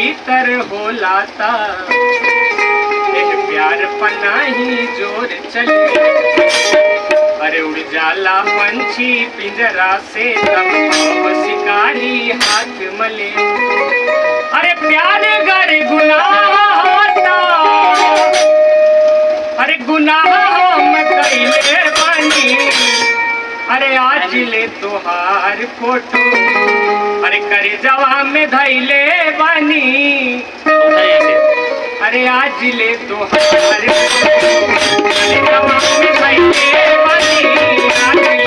भीतर होलाता एक प्यार पना ही जोर चले। अरे उड़ जाला पंछी पिंजरा से तब शिकारी हाथ मले। अरे प्यार गर गुनाह होता, अरे गुनाह हम कैले बानी। अरे आज ले तोहार फोटो अरे करे जवा में धैले बानी। अरे आज ले तोहार फोटो करे जवा में धैले बानी।